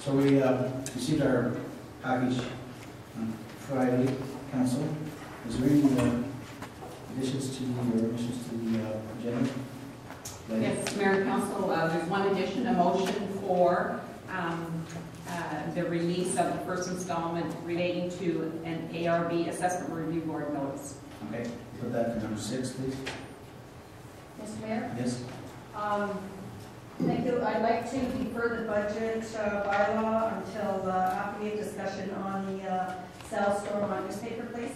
So we received our package on Friday, Council. Is there any additions to the omissions to the agenda? Yes, Mayor and Council, there's one addition, a motion for the release of the first installment relating to an ARB Assessment Review Board notice. Okay, put that to number 6, please. Mr. Mayor? Yes. Thank you. I'd like to defer the budget bylaw until after we have discussion on the South Stormont newspaper, please.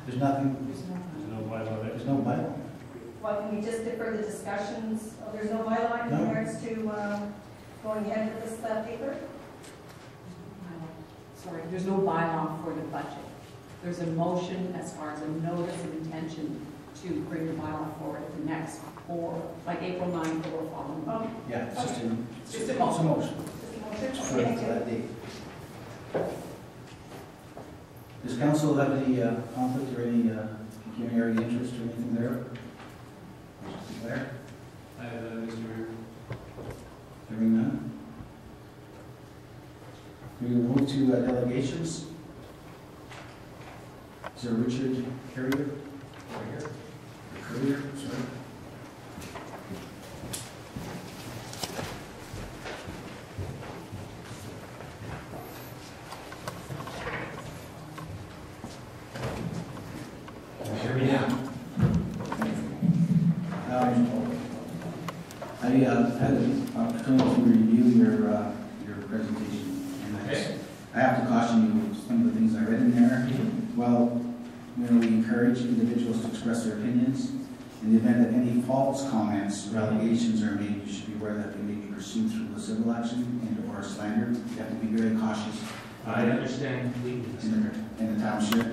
There's nothing. There's no bylaw there. There's no bylaw. Well, can we just defer the discussions? Oh, there's no bylaw in regards to going ahead with this paper? Sorry, there's no bylaw for the budget. There's a motion as far as a notice of intention to bring the bylaw forward at the next, or like April 9th or following. Oh, Yeah, it's just a, Just a it's motion. a motion. just a For motion? Okay, that date. Does council have any conflict or any pecuniary interest or anything there? There? I have Mr. Mayor. Hearing none. We will move to delegations. Is there Richard Currier? Over here. Currier, sorry. Hear me now. I had an opportunity to review your presentation, and I have to caution you some of the things I read in there. Well, we encourage individuals to express their opinions. In the event that any false comments or allegations are made, you should be aware that they may be pursued through a civil action and/or slander. You have to be very cautious. I understand completely, Mr. Mayor. And the township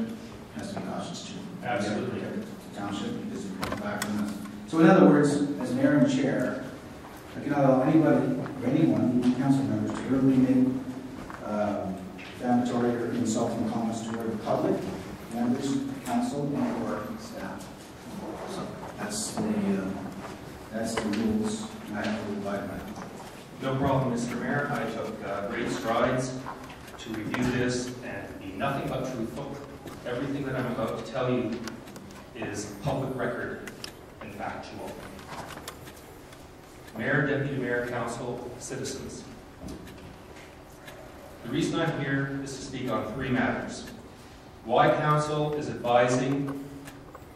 has to be cautious too. Absolutely. The township, because it comes back on us. So in other words, as mayor and chair, I cannot allow anybody or anyone, even council members, to verbally make defamatory or insulting comments toward the public, members, council, or staff. So that's the rules I have to abide by. No problem, Mr. Mayor. I took great strides to review this and be nothing but truthful. Everything that I'm about to tell you is public record and factual. Mayor, Deputy Mayor, Council, citizens. The reason I'm here is to speak on 3 matters. Why Council is advising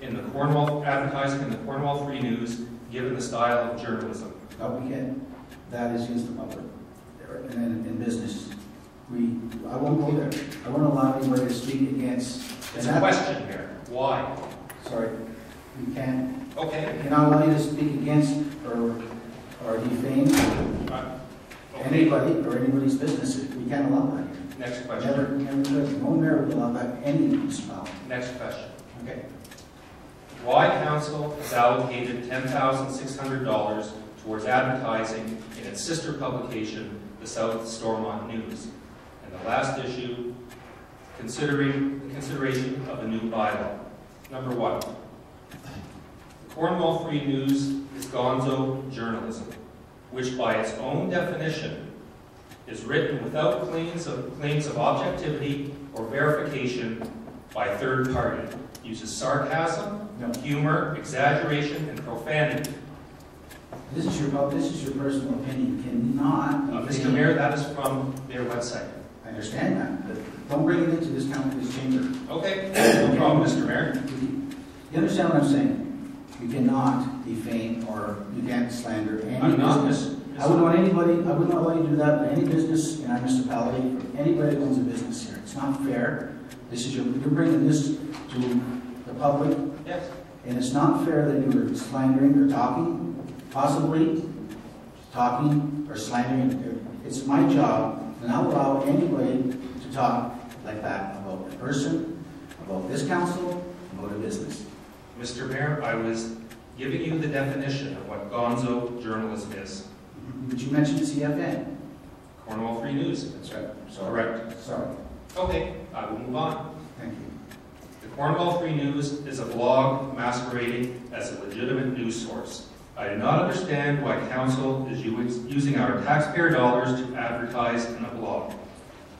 in the Cornwall, advertising in the Cornwall Free News, given the style of journalism. But we can, that is used the public, and in business. I won't go there. I won't allow anybody to speak against. It's a question here. Why? Sorry, we can't. Okay. I cannot allow you to speak against or defame anybody or anybody's business. We can't allow that here. Next question. Never could. No mayor would allow that any municipality. Next question. Okay. Why Council has allocated $10,600 towards advertising in its sister publication, the South Stormont News? And the last issue, consideration of a new bylaw. Number 1. The Cornwall Free News is gonzo journalism, which by its own definition is written without claims of objectivity or verification by a third party. Uses sarcasm, humor, exaggeration, and profanity. This is your personal opinion. You cannot. Mr. Mayor, that is from their website. I understand that, but don't bring it into this chamber. Okay, no problem, Mr. Mayor. You understand what I'm saying? You cannot defame or you can't slander any I'm not, business. I wouldn't allow you to do that with any business in our municipality, or anybody that owns a business here. It's not fair. You're bringing this to the public. Yes. And it's not fair that you are slandering or possibly talking or slandering. It's my job to not allow anybody to talk like that about a person, about this council, about a business. Mr. Mayor, I was giving you the definition of what gonzo journalism is. But you mentioned CFN. Cornwall Free News. That's right. Correct. Sorry. Okay, I will move on. Thank you. The Cornwall Free News is a blog masquerading as a legitimate news source. I do not understand why council is using our taxpayer dollars to advertise in a blog.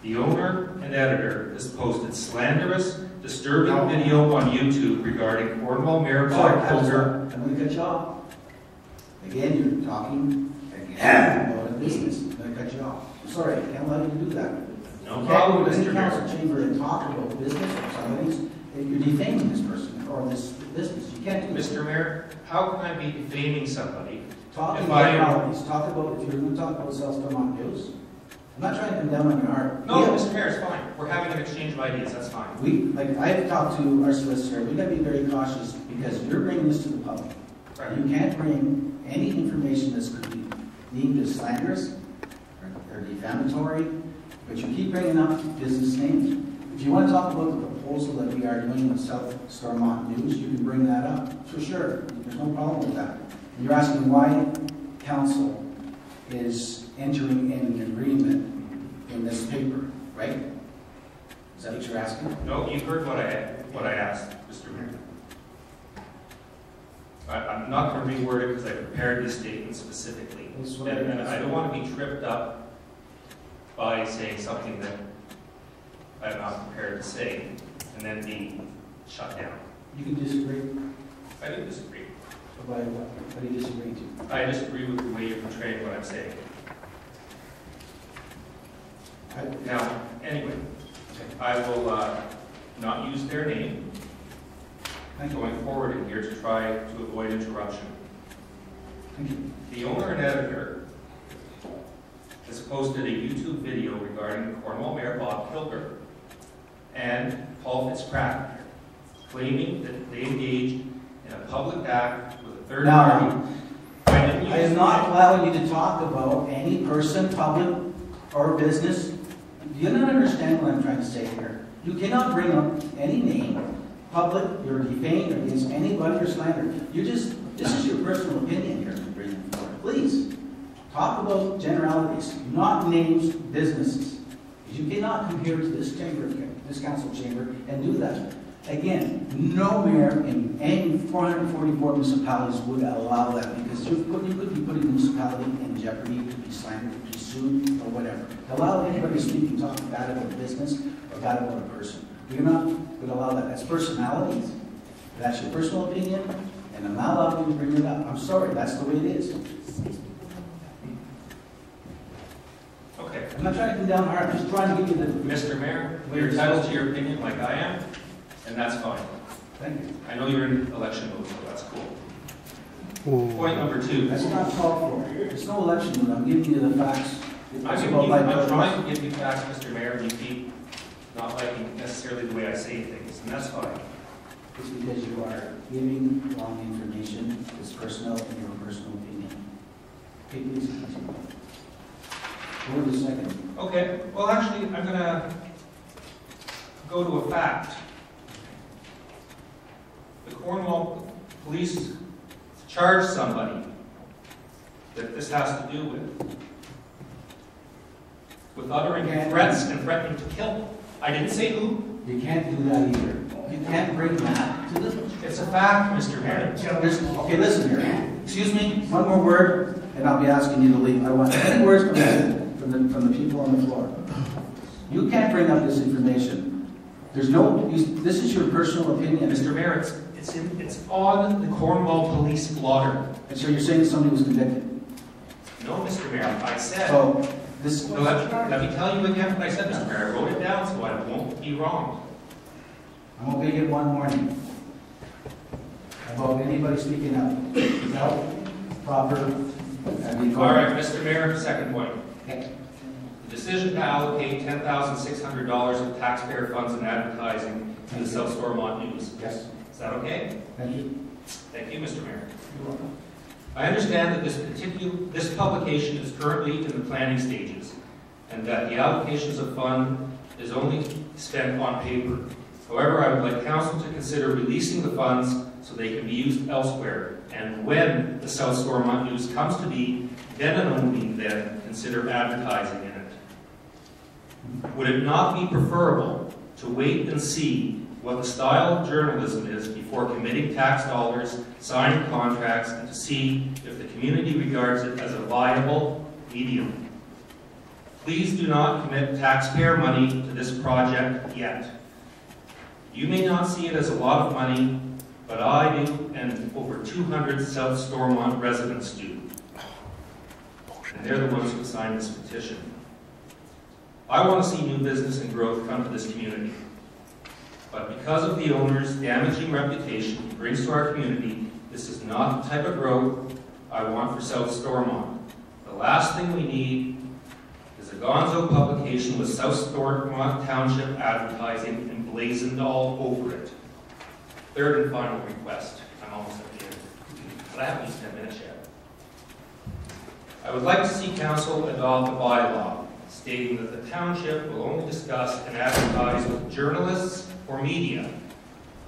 The owner and editor has posted slanderous, disturbing video on YouTube regarding Cornwall Mayor Bob Kilger. I'm going to cut you off. Again, you're talking again about a business. I'm going to cut you off. I'm sorry, I can't allow you to do that. No You problem, can't go to Mr. the council Mayor. chamber and talk about business or somebody's, you're defaming this person or this business. You can't do this. Mr. Mayor, how can I be defaming somebody? Talking If I- generalities, talk about, if you're going to talk about South Stormont News, I'm not trying to come down on your heart. No, Mr. Mayor, it's fine. We're having an exchange of ideas, that's fine. I've talked to our solicitor, we gotta be very cautious because you're bringing this to the public. Right. You can't bring any information that's could be deemed as slanderous or defamatory, but you keep bringing up business names. If you want to talk about the proposal that we are doing with South Stormont News, you can bring that up, for sure. There's no problem with that. And you're asking why council is entering in an agreement in this paper, right? Is that what you're asking? No, you heard what I asked, Mr. Mayor. I'm not going to reword it because I prepared this statement specifically. And I don't want to be tripped up by saying something that I'm not prepared to say and then be shut down. You can disagree. I do disagree. By what? What do you disagree to? I disagree with the way you're portraying what I'm saying. Now, anyway, I will not use their name going forward in here to try to avoid interruption. Thank you. The owner and editor has posted a YouTube video regarding Cornwall Mayor Bob Kilger and Paul Fitzpatrick, claiming that they engaged in a public act with a third party. I am not allowing you to talk about any person, public or business. Do you not understand what I'm trying to say here? You cannot bring up any name, public, you're defamed against anybody or slander. This is your personal opinion here. Please, talk about generalities, not names, businesses. You cannot come here to this chamber, this council chamber, and do that. Again, no mayor in any 444 municipalities would allow that because you could be putting the municipality in jeopardy, to be slandered, to be sued, or whatever. Allow anybody speaking, talking bad about a business or bad about a person. You're not going to allow that. That's personalities. That's your personal opinion, and I'm not allowed you to bring it up. I'm sorry, that's the way it is. Okay. I'm not trying to come down hard. I'm just trying to give you the... Mr. Mayor, you're entitled to your opinion like I am, and that's fine. Thank you. I know you're in election mode, so that's cool. Point number 2. That's not called for. There's no election. I'm giving you the facts. I'm trying to give you facts, Mr. Mayor, and you keep not liking necessarily the way I say things, and that's fine. It's because you are giving wrong information. It's personal and your personal opinion. Okay, please continue. Go to the second. Okay, well actually, I'm going to go to a fact. The Cornwall Police charged somebody that this has to do with uttering threats and threatening to kill. I didn't say who. You can't do that either. You can't bring that to the... It's a fact, Mr. Mayor. Okay, listen here. Excuse me, one more word, and I'll be asking you to leave. I want 10 words from the people on the floor. You can't bring up this information. There's no... This is your personal opinion. Mr. Mayor, it's on the Cornwall Police blotter. And so you're saying somebody was convicted? No, Mr. Mayor, I said... So, this... No, let me tell you again what I said, Mr. Mayor. I wrote it down so I won't be wrong. I'm going to get one warning about anybody speaking up without proper... All right, Mr. Mayor, second point. The decision to allocate $10,600 of taxpayer funds in advertising to the South Stormont News. Yes. Is that okay? Thank you. Thank you, Mr. Mayor. You're welcome. I understand that this publication is currently in the planning stages and that the allocations of fund is only spent on paper. However, I would like council to consider releasing the funds so they can be used elsewhere. And when the South Stormont News comes to be, then and only then consider advertising in it. Would it not be preferable to wait and see what the style of journalism is before committing tax dollars, signing contracts, and to see if the community regards it as a viable medium. Please do not commit taxpayer money to this project yet. You may not see it as a lot of money, but I do, and over 200 South Stormont residents do. And they're the ones who signed this petition. I want to see new business and growth come to this community. But because of the owner's damaging reputation he brings to our community, this is not the type of growth I want for South Stormont. The last thing we need is a gonzo publication with South Stormont Township advertising emblazoned all over it. Third and final request. I'm almost at the end, but I haven't used 10 minutes yet. I would like to see council adopt a bylaw stating that the township will only discuss and advertise with journalists or media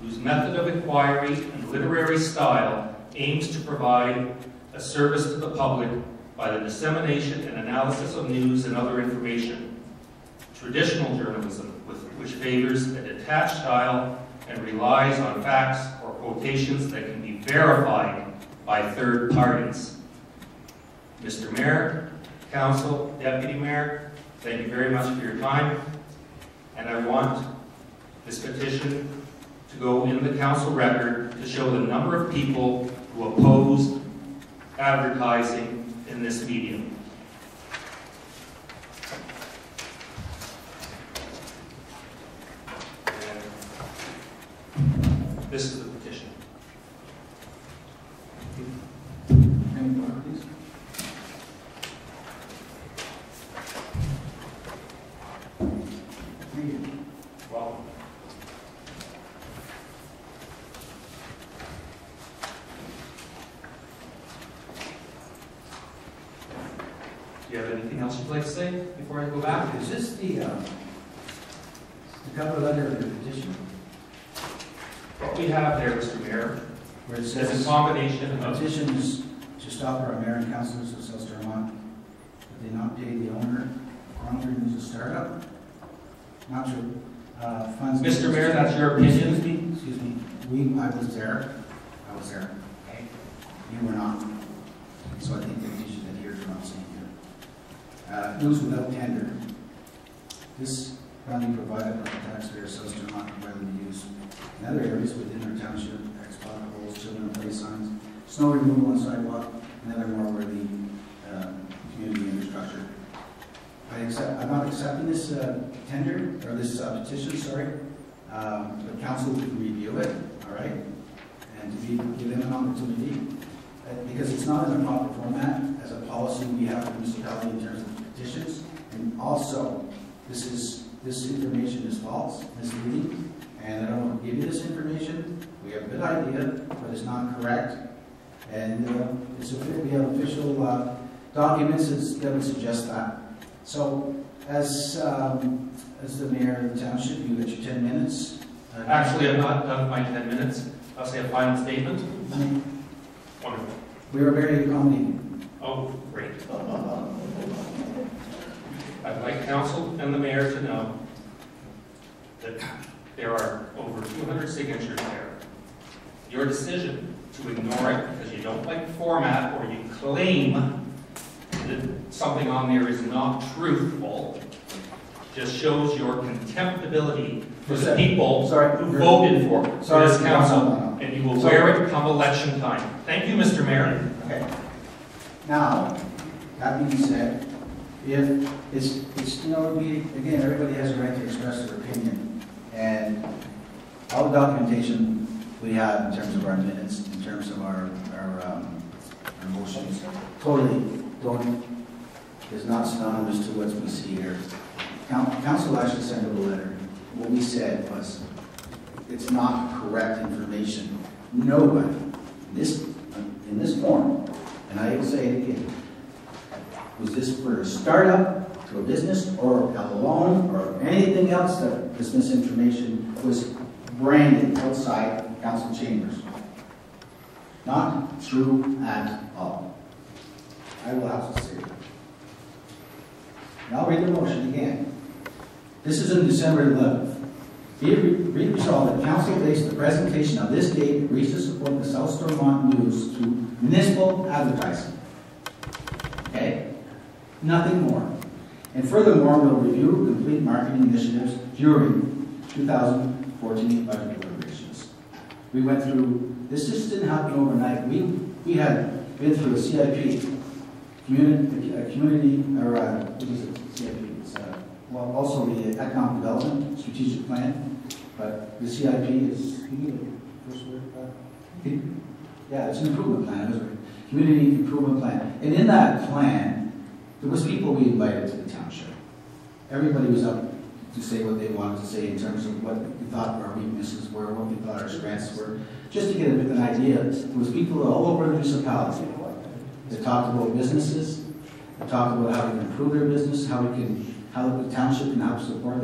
whose method of inquiry and literary style aims to provide a service to the public by the dissemination and analysis of news and other information. Traditional journalism, which favors a detached style and relies on facts or quotations that can be verified by third parties. Mr. Mayor, Council, Deputy Mayor, thank you very much for your time, and I want this petition to go in the council record to show the number of people who oppose advertising in this medium. And this is the petition. Any more, please? Thank you. Welcome. Do you have anything else you'd like to say before I go back? Is this the cover letter of your petition? What we have there, Mr. Mayor, Where it is says, a combination the of petition is to stop our mayor and councilors of South Stormont that they not pay the owner, Currier, who's a startup. Not true. Funds. Mr. Mayor, that's your opinion? Excuse me. I was there. Okay. You were not. So I think that you should adhere to what I'm saying here. News without tender. This funding provided by the taxpayers of South Stormont can readily be used in other areas within our township, expo holes, children play signs, snow removal on sidewalk, and other more worthy community infrastructure. I'm not accepting this tender, or this petition, sorry. The council can review it, all right? And to give them an opportunity, because it's not in the proper format as a policy we have for municipality in terms of petitions. And also, this information is false, misleading, and I don't want to give you this information. We have a good idea, but it's not correct. And we have official documents that would suggest that. So, as the mayor of the township, you get your 10 minutes. Actually, I'm not done with my 10 minutes. I'll say a final statement. Wonderful. We are very accommodating. Oh, great. I'd like council and the mayor to know that there are over 200 signatures there. Your decision to ignore it because you don't like the format or you claim that something on there is not truthful just shows your contemptibility for the people who voted for this council, and you will wear it come election time. Thank you, Mr. Mayor. Okay. Now, that being said, if it's again, everybody has a right to express their opinion, and all the documentation we have in terms of our minutes, in terms of our motions, totally is not synonymous to what we see here. Council actually sent a letter. What we said was, it's not correct information. Nobody in this forum, and I will say it again, was this for a startup, to a business, or a loan, or anything else that this misinformation was branded outside council chambers. Not true at all. I will have to say it. And I'll read the motion again. This is on December 11th. Be it resolved that council based the presentation of this date agrees to support the South Stormont News through municipal advertising. Okay? Nothing more. And furthermore, we'll review complete marketing initiatives during 2014 budget deliberations. We went through, this just didn't happen overnight. We had been through a CIP, community, or what is it, CIP? It's, well, also the economic development strategic plan, but the CIP is, you need the first word for that? Yeah, it's an improvement plan, isn't it? Community improvement plan. And in that plan, there was people we invited to the township. Everybody was up to say what they wanted to say in terms of what we thought our weaknesses were, what we thought our strengths were, just to get an idea. There was people all over the municipality that talked about businesses, that talked about how we can improve their business, how the township can help support